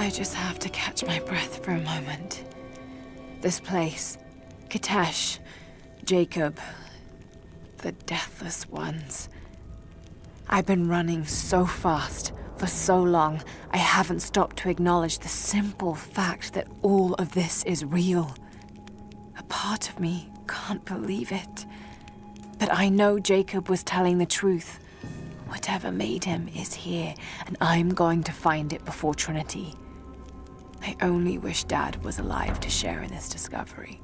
I just have to catch my breath for a moment. This place, Kitesh, Jacob, the Deathless Ones. I've been running so fast for so long, I haven't stopped to acknowledge the simple fact that all of this is real. A part of me can't believe it. But I know Jacob was telling the truth. Whatever made him is here, and I'm going to find it before Trinity. I only wish Dad was alive to share in this discovery.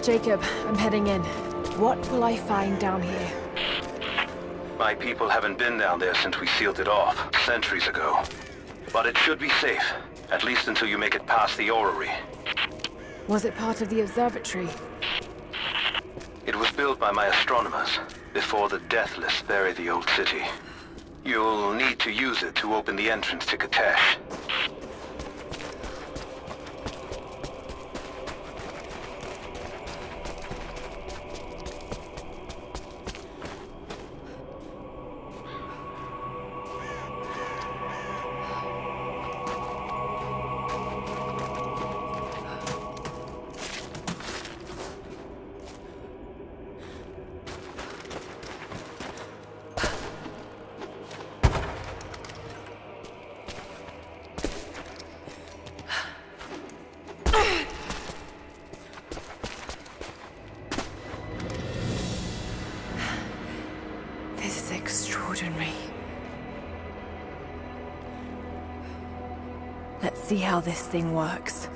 Jacob, I'm heading in. What will I find down here? My people haven't been down there since we sealed it off, centuries ago. But it should be safe, at least until you make it past the orrery. Was it part of the observatory? It was built by my astronomers, before the Deathless buried the old city. You'll need to use it to open the entrance to Kitesh. Extraordinary. Let's see how this thing works.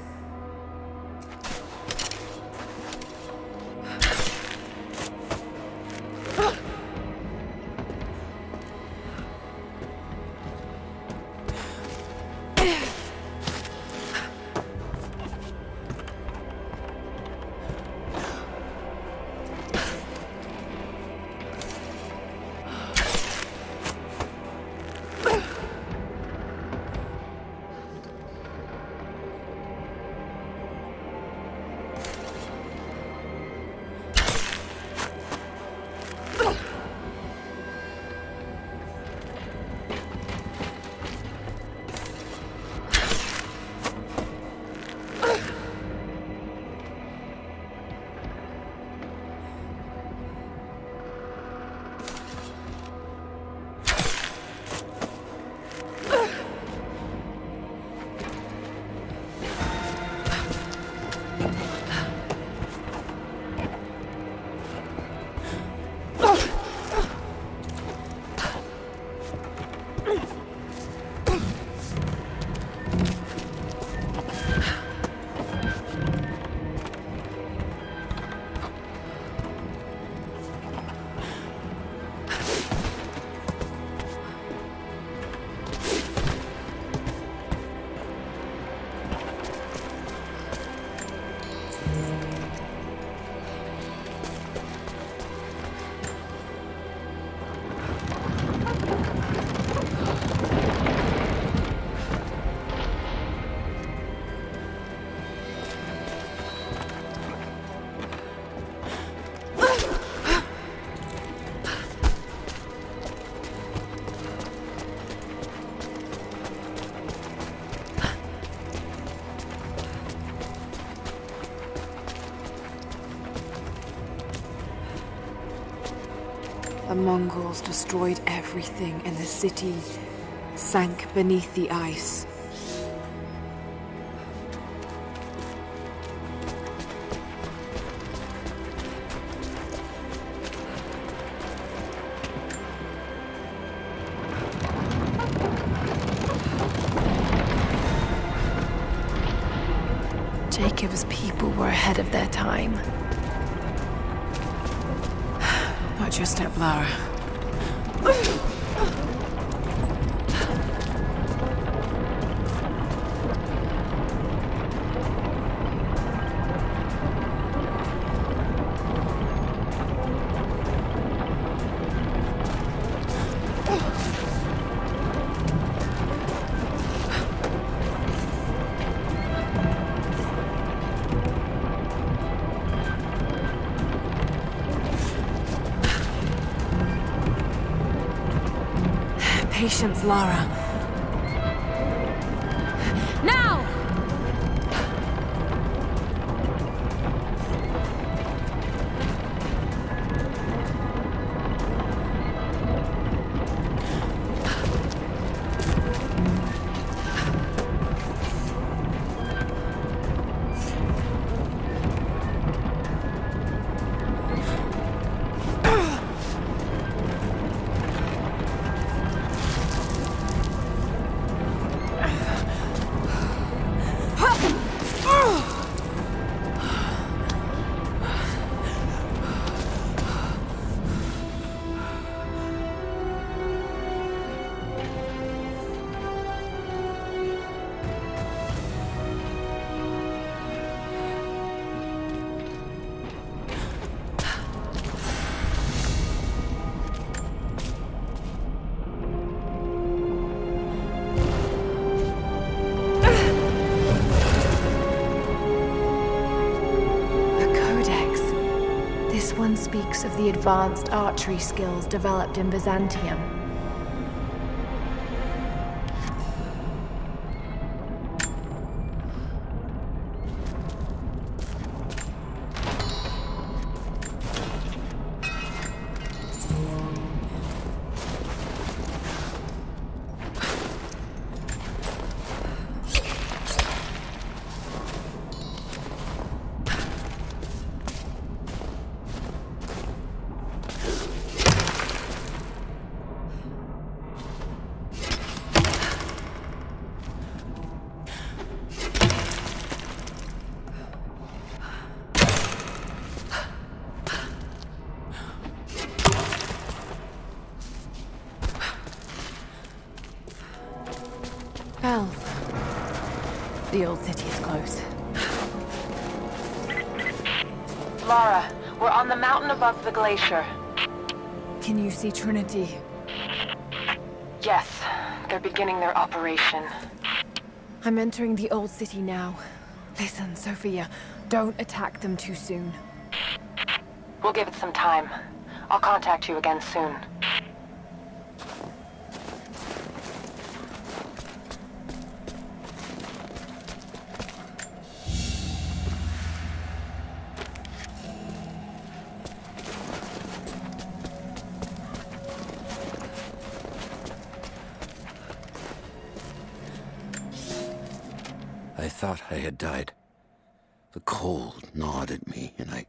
The Mongols destroyed everything, and the city sank beneath the ice. Jacob's people were ahead of their time. Watch your step, Lara. Patience, Lara. Now! One speaks of the advanced archery skills developed in Byzantium. The old city is close. Lara, we're on the mountain above the glacier. Can you see Trinity? Yes, they're beginning their operation. I'm entering the old city now. Listen, Sophia, don't attack them too soon. We'll give it some time. I'll contact you again soon. I thought I had died. The cold gnawed at me, and I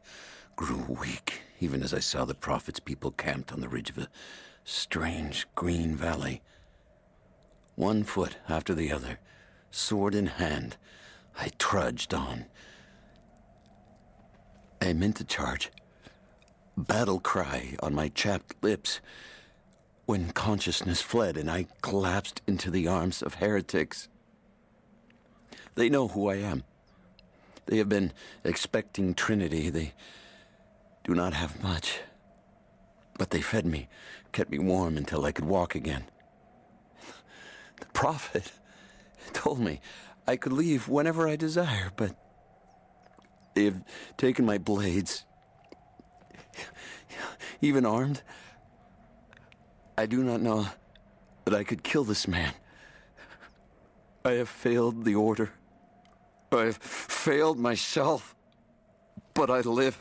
grew weak, even as I saw the Prophet's people camped on the ridge of a strange green valley. One foot after the other, sword in hand, I trudged on. I meant to charge, battle cry on my chapped lips, when consciousness fled and I collapsed into the arms of heretics. They know who I am. They have been expecting Trinity. They do not have much. But they fed me, kept me warm until I could walk again. The Prophet told me I could leave whenever I desire, but they have taken my blades. Even armed, I do not know that I could kill this man. I have failed the order. I have failed myself, but I live.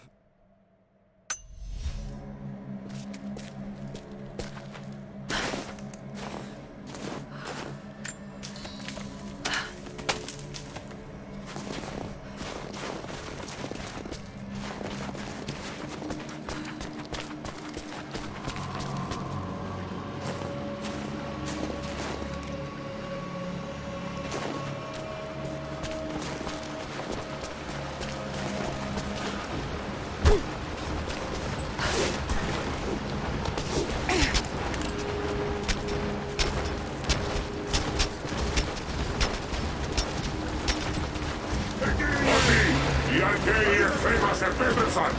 επέστρεψαν!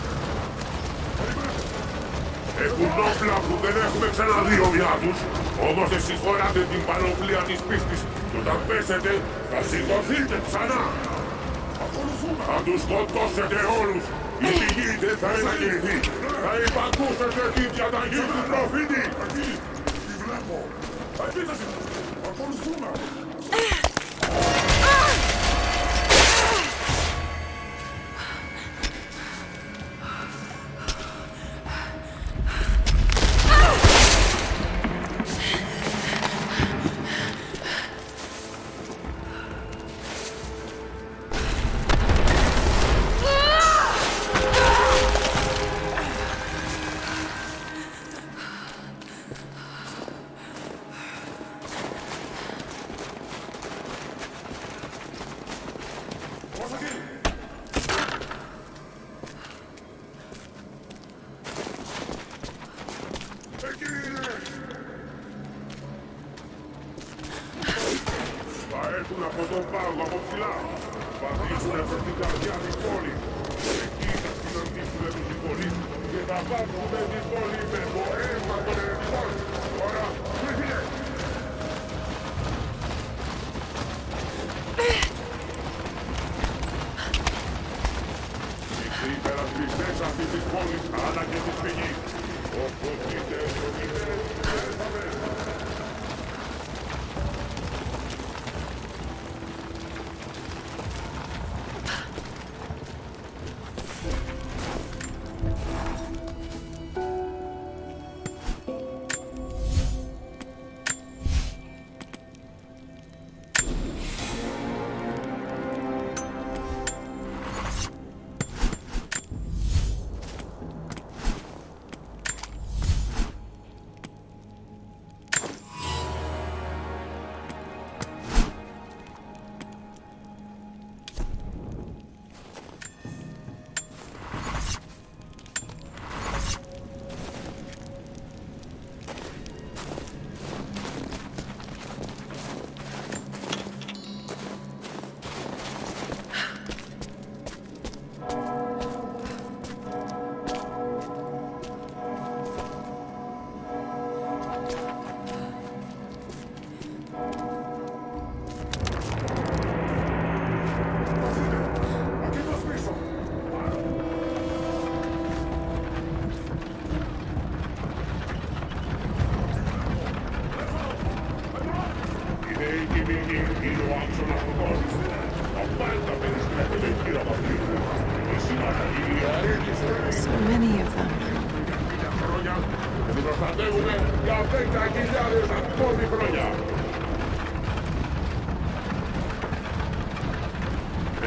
Έχουν όπλα που δεν έχουμε ξαναδεί ομοιά τους, όμως εσείς φοράτε την πανοπλία της πίστης και όταν πέσετε θα σηκωθείτε ξανά! Θα τους σκοτώσετε όλους! Η πηγή δεν θα μετακινηθεί! Θα υπακούσετε την διαταγή του προφήτη! Εκεί! Τη βλέπω! Επίθεση! Ακολουθούμε! Από τον πάγο από ψηλά. Πατήσουνε προς την καρδιά της πόλης. Εκεί θα συναντήσουνε τους υπολείς και θα βάψουνε την πόλη με το αίμα των ερετικών. Τώρα, φύγε! Μικροί υπερασπιστές αυτής της πόλης, αλλά και της φυγής. Όπως είτε, έρθαμε. So many of them.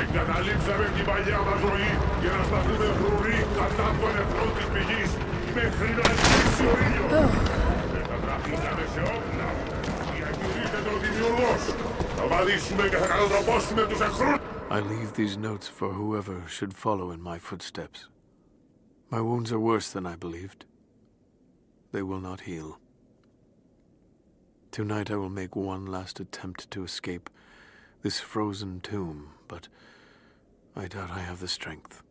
Εγκαταλείψαμε την παλιά μας ζωή για να σταθούμε φρουροί κατά των εχθρών της πηγής μέχρι να σβήσει ο ήλιος. Μετατραπήκαμε σε όπλα. Διακηρύτεται ο Δημιουργός. Θα βαδίσουμε και θα κατατροπώσουμε τους εχθρούς. I leave these notes for whoever should follow in my footsteps. My wounds are worse than I believed. They will not heal. Tonight I will make one last attempt to escape this frozen tomb, but I doubt I have the strength.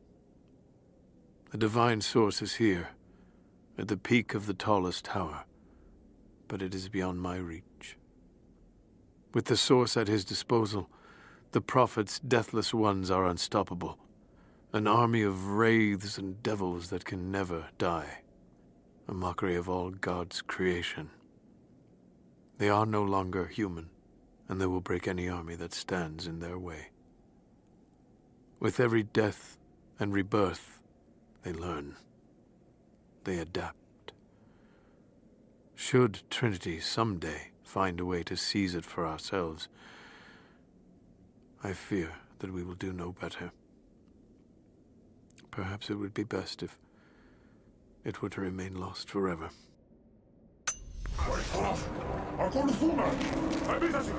The divine source is here, at the peak of the tallest tower, but it is beyond my reach. With the source at his disposal, the prophet's deathless ones are unstoppable, an army of wraiths and devils that can never die, a mockery of all God's creation. They are no longer human, and they will break any army that stands in their way. With every death and rebirth, they learn. They adapt. Should Trinity someday find a way to seize it for ourselves, I fear that we will do no better. Perhaps it would be best if it were to remain lost forever. Ακολουθούμε! Επίθεση!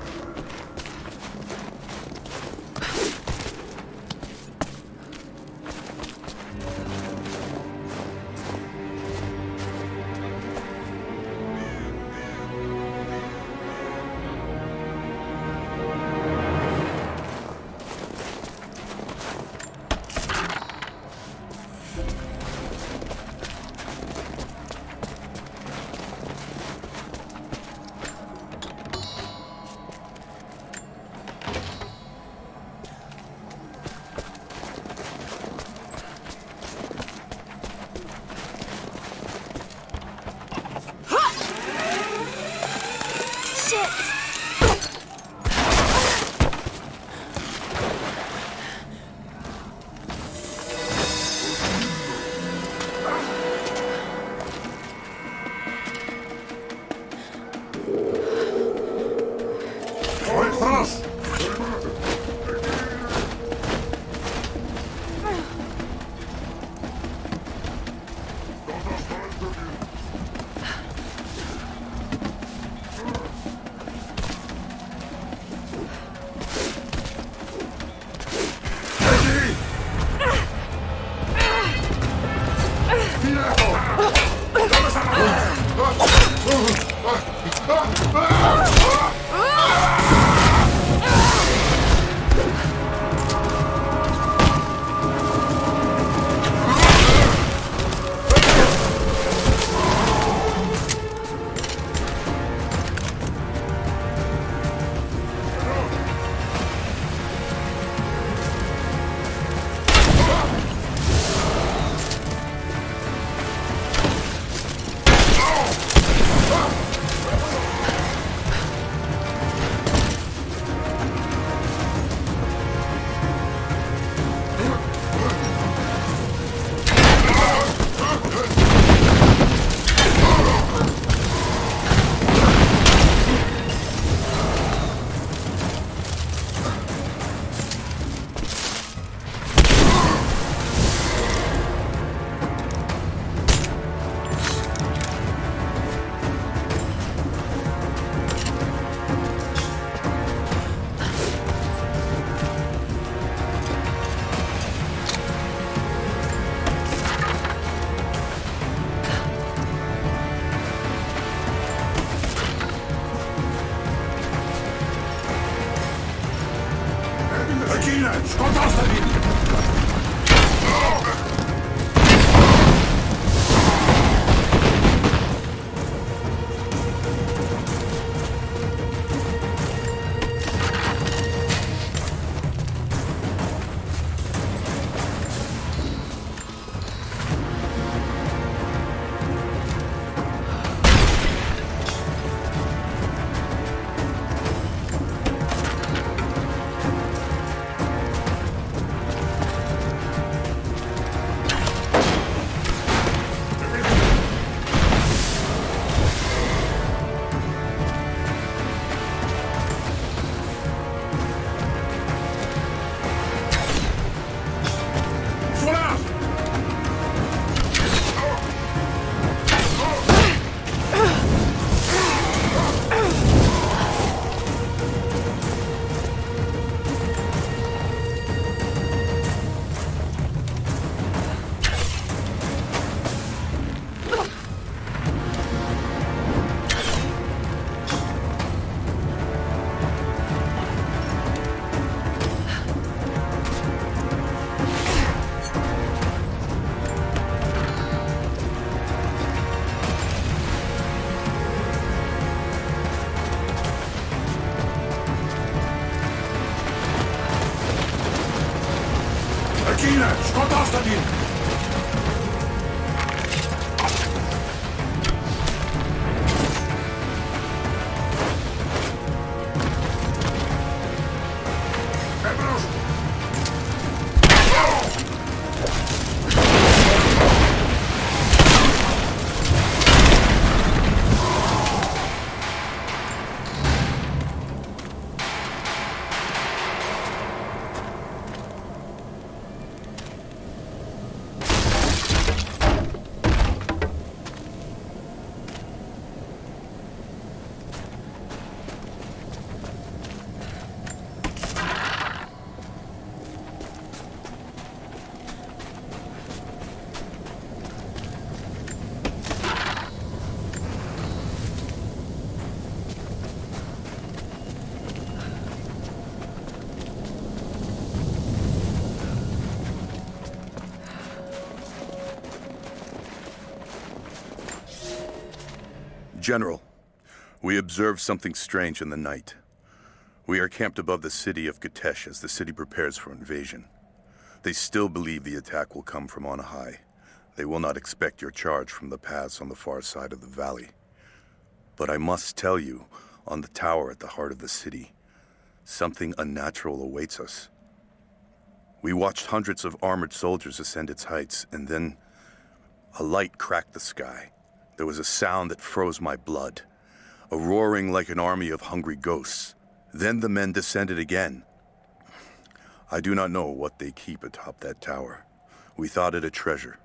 General, we observed something strange in the night. We are camped above the city of Kitesh as the city prepares for invasion. They still believe the attack will come from on high. They will not expect your charge from the paths on the far side of the valley. But I must tell you, on the tower at the heart of the city, something unnatural awaits us. We watched hundreds of armored soldiers ascend its heights, and then a light cracked the sky. There was a sound that froze my blood, a roaring like an army of hungry ghosts. Then the men descended again. I do not know what they keep atop that tower. We thought it a treasure,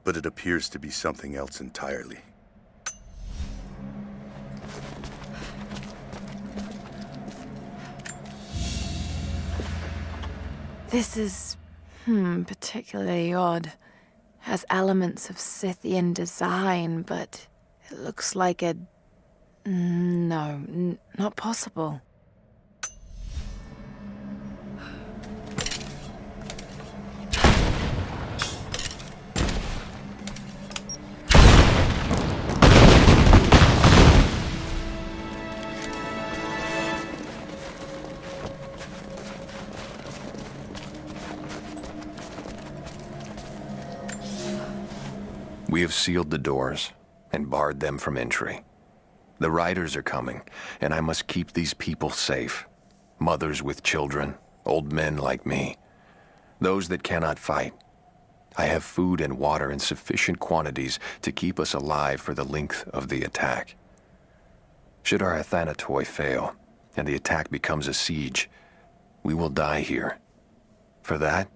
but it appears to be something else entirely. This is, particularly odd. Has elements of Scythian design, but it looks like a... No, not possible. We have sealed the doors and barred them from entry. The riders are coming, and I must keep these people safe. Mothers with children, old men like me, those that cannot fight. I have food and water in sufficient quantities to keep us alive for the length of the attack. Should our Athanatoi fail, and the attack becomes a siege, we will die here. For that,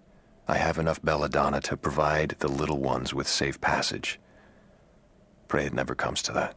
I have enough belladonna to provide the little ones with safe passage. Pray it never comes to that.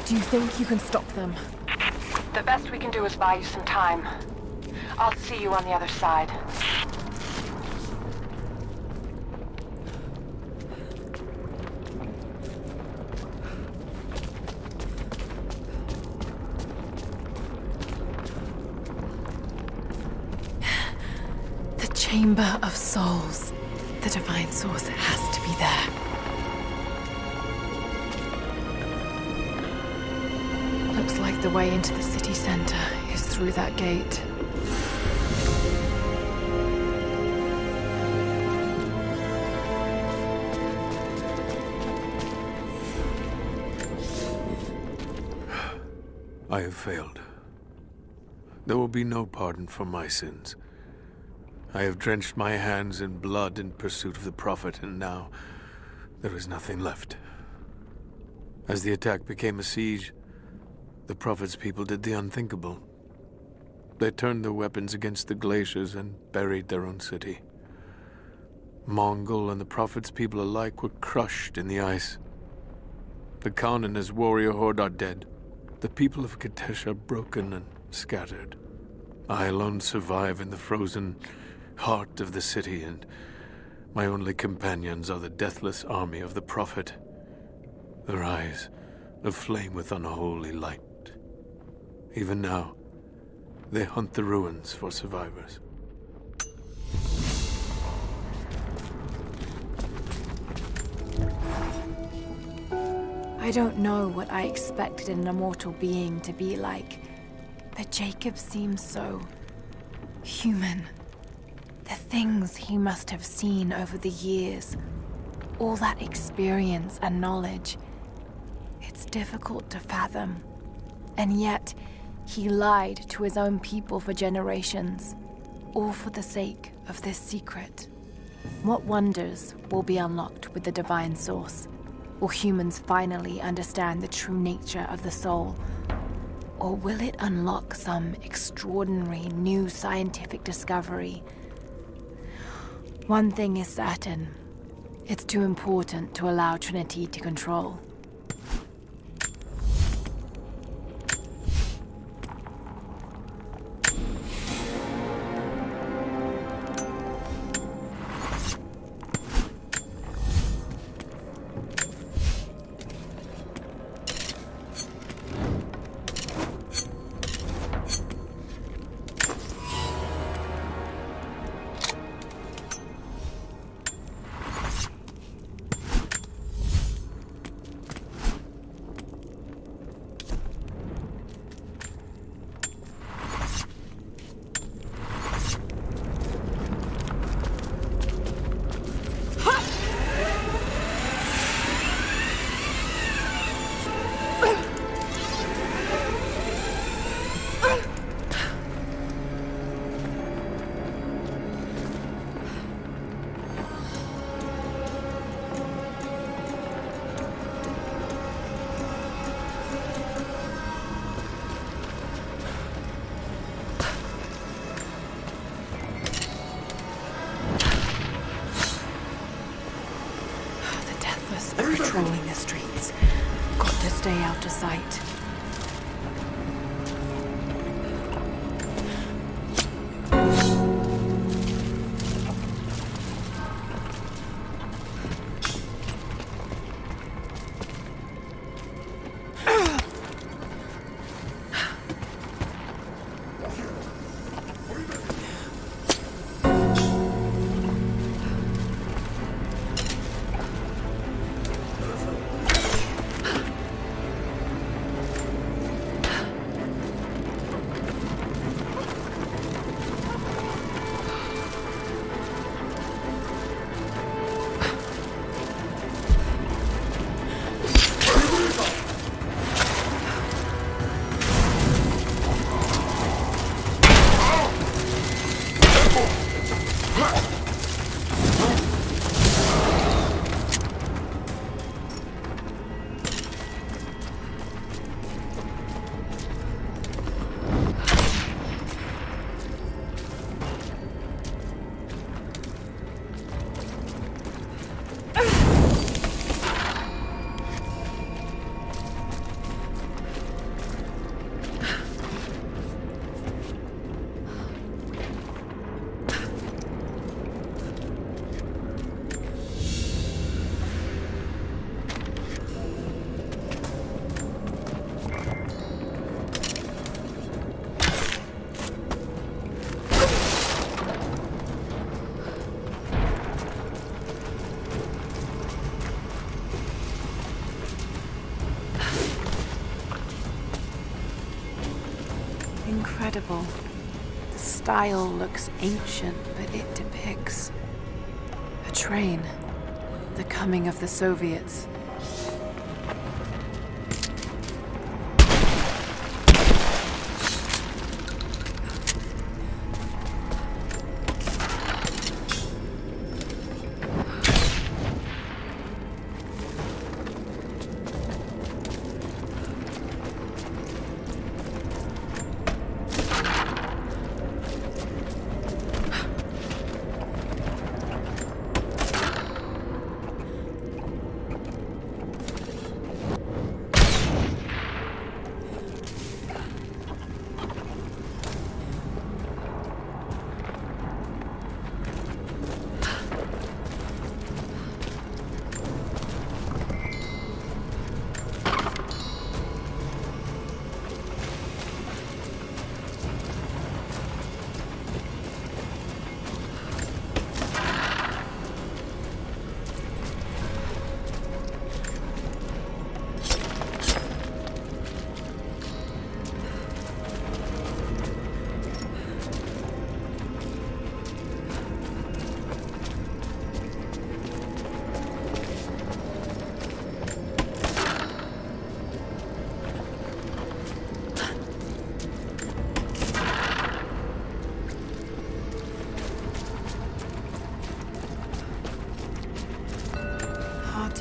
Do you think you can stop them? The best we can do is buy you some time. I'll see you on the other side. The Chamber of Souls. The Divine Source has to be there. Looks like the way into the city center is through that gate. I have failed. There will be no pardon for my sins. I have drenched my hands in blood in pursuit of the Prophet, and now there is nothing left. As the attack became a siege, the Prophet's people did the unthinkable. They turned their weapons against the glaciers and buried their own city. Mongol and the Prophet's people alike were crushed in the ice. The Khan and his warrior horde are dead. The people of Kitesh are broken and scattered. I alone survive in the frozen heart of the city, and my only companions are the deathless army of the Prophet, their eyes aflame with unholy light. Even now, they hunt the ruins for survivors. I don't know what I expected an immortal being to be like, but Jacob seems so human. The things he must have seen over the years, all that experience and knowledge, it's difficult to fathom. And yet, he lied to his own people for generations, all for the sake of this secret. What wonders will be unlocked with the divine source? Will humans finally understand the true nature of the soul? Or will it unlock some extraordinary new scientific discovery? One thing is certain. It's too important to allow Trinity to control. Patrolling the streets. Got to stay out of sight. Incredible. The style looks ancient, but it depicts a train. The coming of the Soviets.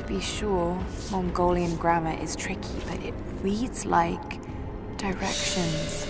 be sure, Mongolian grammar is tricky, but it reads like directions.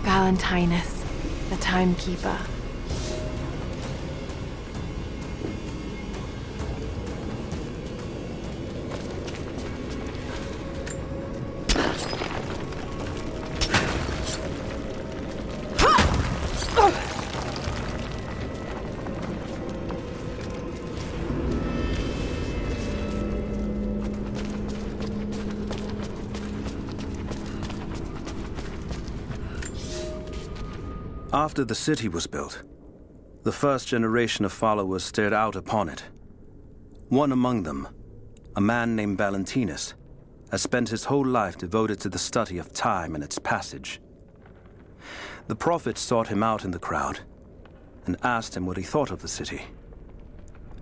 Valentinus, the timekeeper. After the city was built, the first generation of followers stared out upon it. One among them, a man named Valentinus, has spent his whole life devoted to the study of time and its passage. The prophet sought him out in the crowd and asked him what he thought of the city.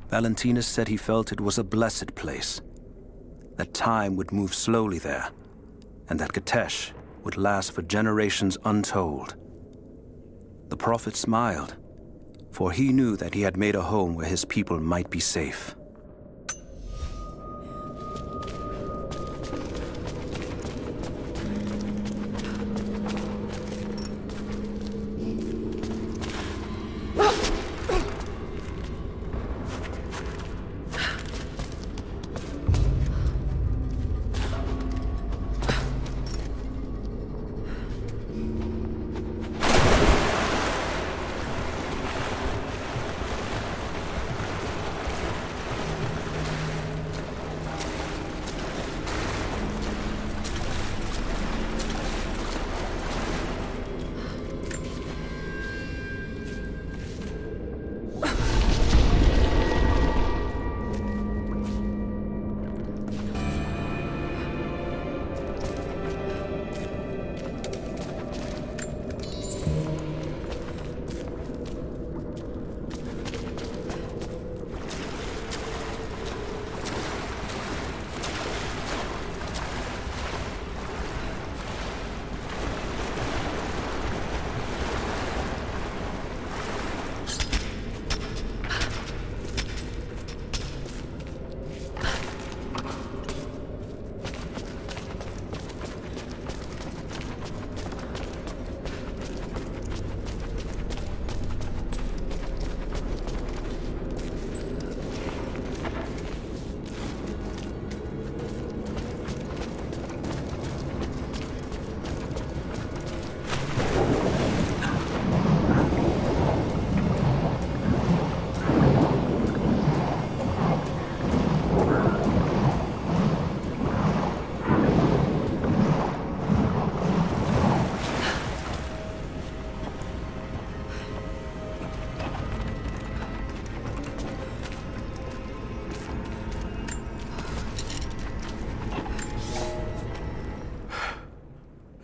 Valentinus said he felt it was a blessed place, that time would move slowly there, and that Kitezh would last for generations untold. The prophet smiled, for he knew that he had made a home where his people might be safe.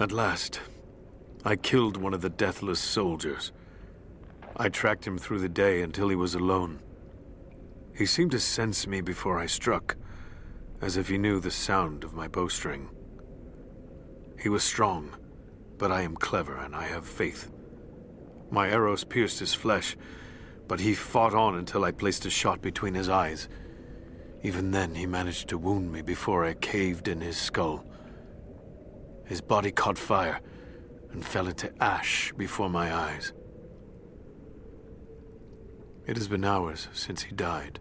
At last, I killed one of the deathless soldiers. I tracked him through the day until he was alone. He seemed to sense me before I struck, as if he knew the sound of my bowstring. He was strong, but I am clever and I have faith. My arrows pierced his flesh, but he fought on until I placed a shot between his eyes. Even then, he managed to wound me before I caved in his skull. His body caught fire and fell into ash before my eyes. It has been hours since he died,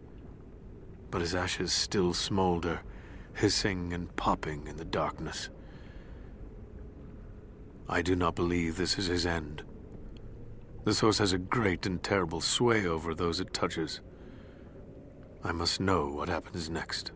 but his ashes still smolder, hissing and popping in the darkness. I do not believe this is his end. The source has a great and terrible sway over those it touches. I must know what happens next.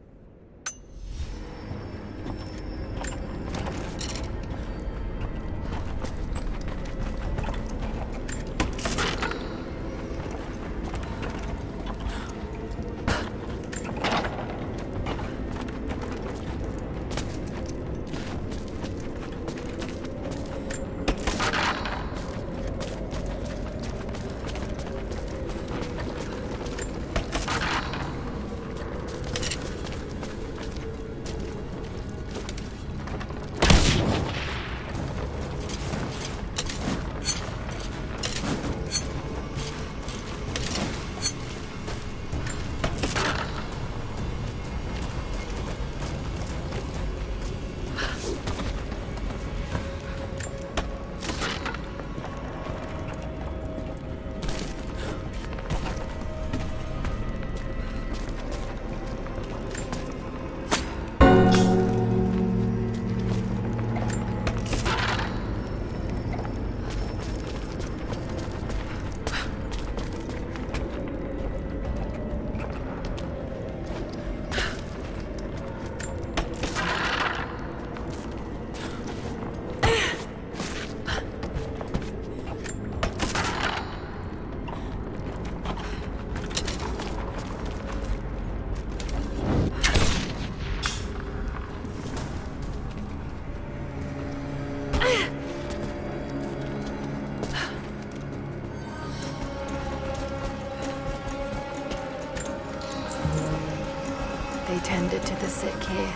They tended to the sick here.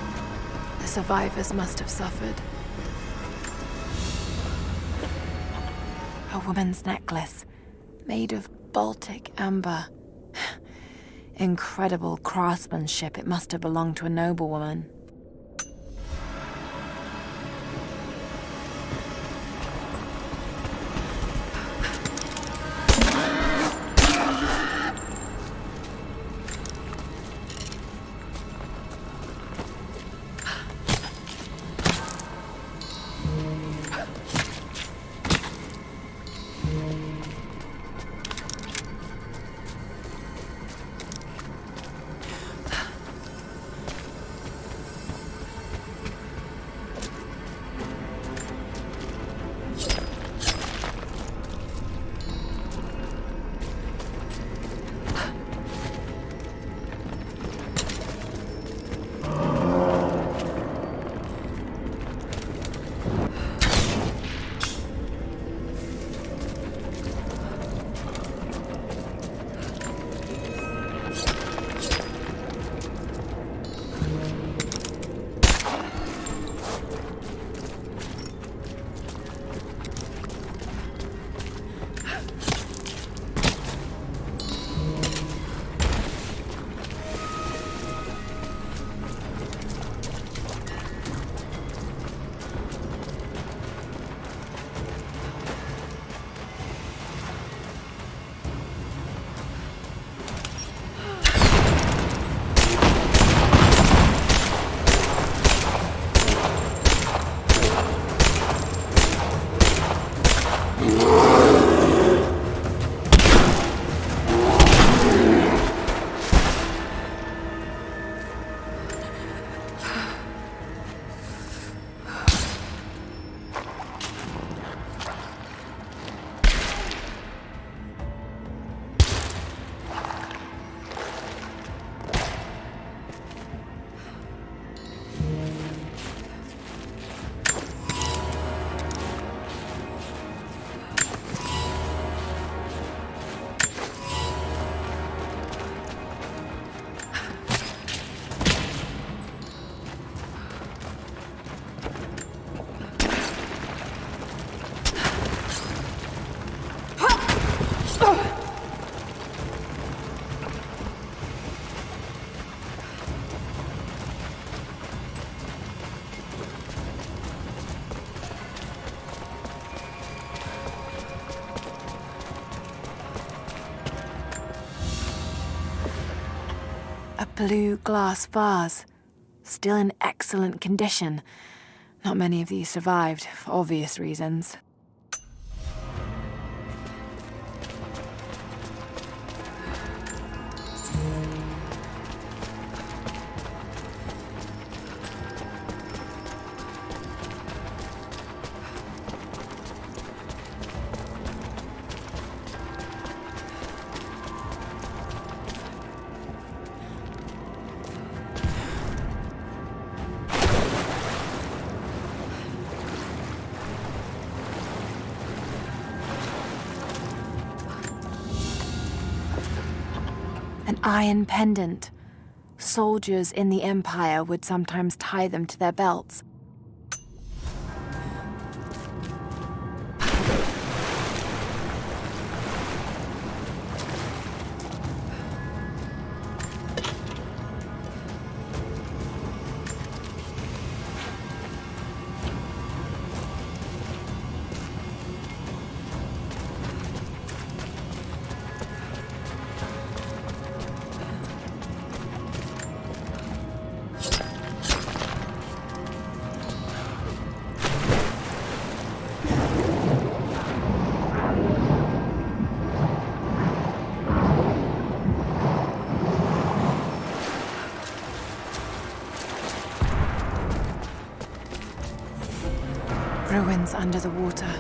The survivors must have suffered. A woman's necklace, made of Baltic amber. Incredible craftsmanship. It must have belonged to a noblewoman. blue glass vase, still in excellent condition. Not many of these survived, for obvious reasons. An iron pendant. Soldiers in the Empire would sometimes tie them to their belts. Ruins under the water.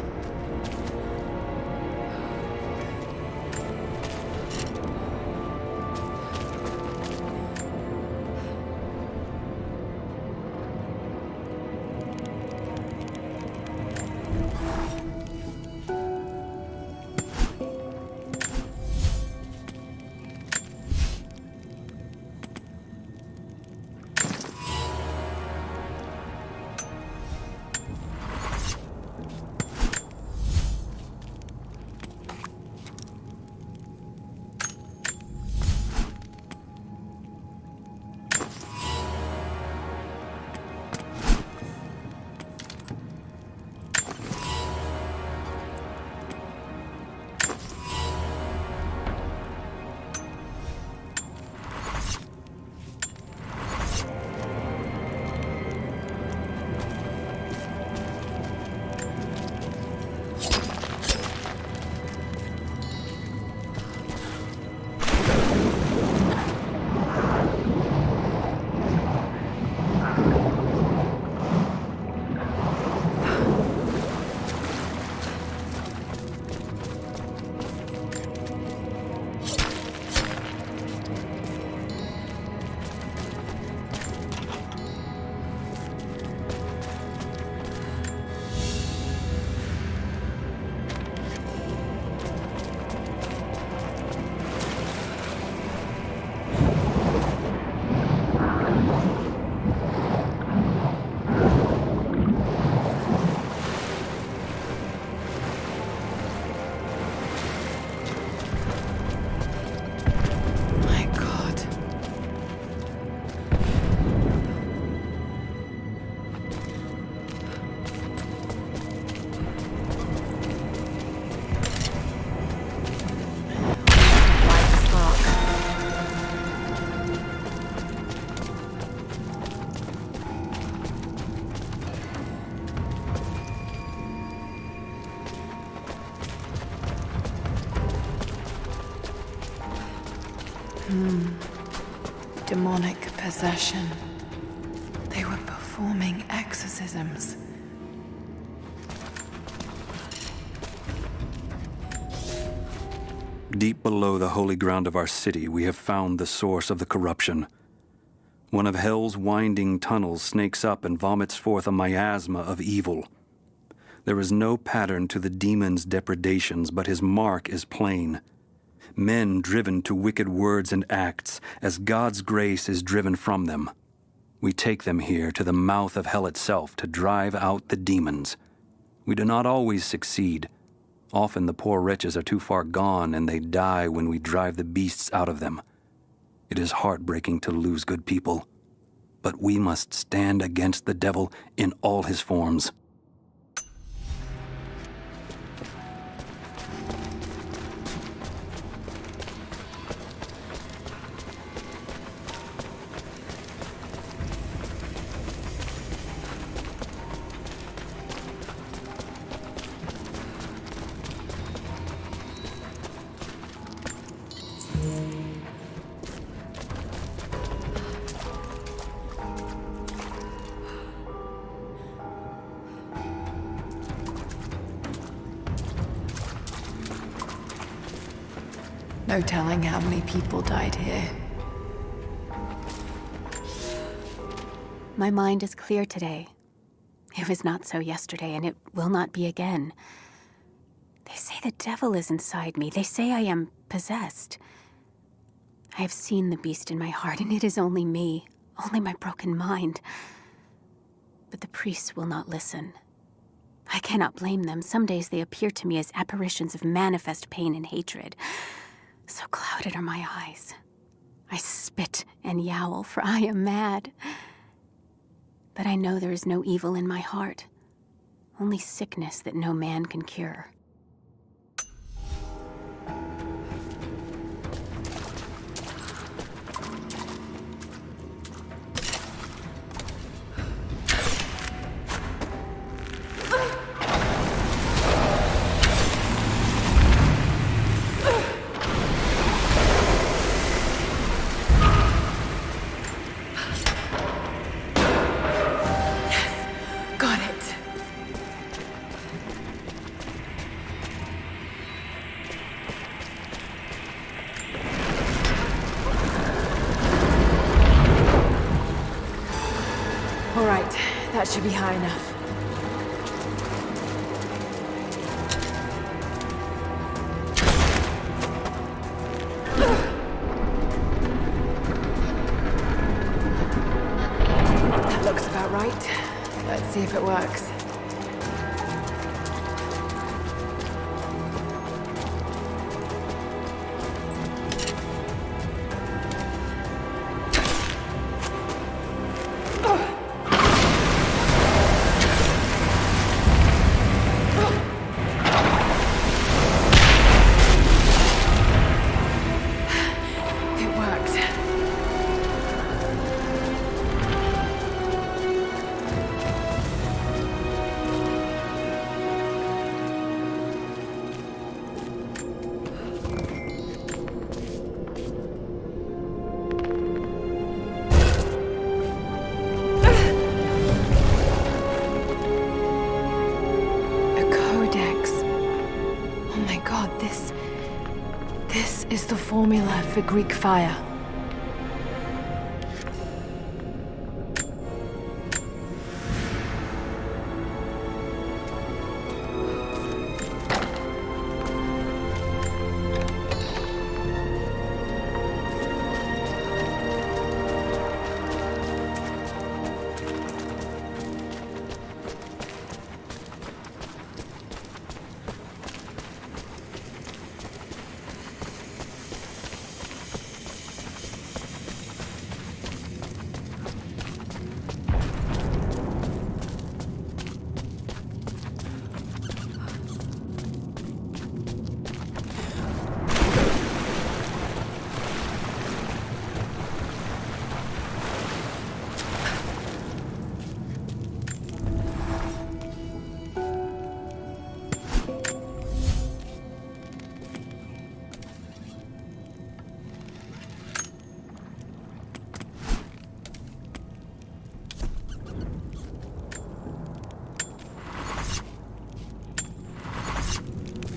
Demonic possession. They were performing exorcisms. Deep below the holy ground of our city, we have found the source of the corruption. One of hell's winding tunnels snakes up and vomits forth a miasma of evil. There is no pattern to the demon's depredations, but his mark is plain. Men driven to wicked words and acts, as God's grace is driven from them. We take them here to the mouth of hell itself to drive out the demons. We do not always succeed. Often the poor wretches are too far gone and they die when we drive the beasts out of them. It is heartbreaking to lose good people, but we must stand against the devil in all his forms. No telling how many people died here. My mind is clear today. It was not so yesterday, and it will not be again. They say the devil is inside me. They say I am possessed. I have seen the beast in my heart, and it is only me, only my broken mind. But the priests will not listen. I cannot blame them. Some days they appear to me as apparitions of manifest pain and hatred. So clouded are my eyes. I spit and yowl, for I am mad. But I know there is no evil in my heart, only sickness that no man can cure. Got it. All right, that should be high enough. That looks about right. Let's see if it works. It worked. A codex. Oh my god, this is the formula for Greek fire.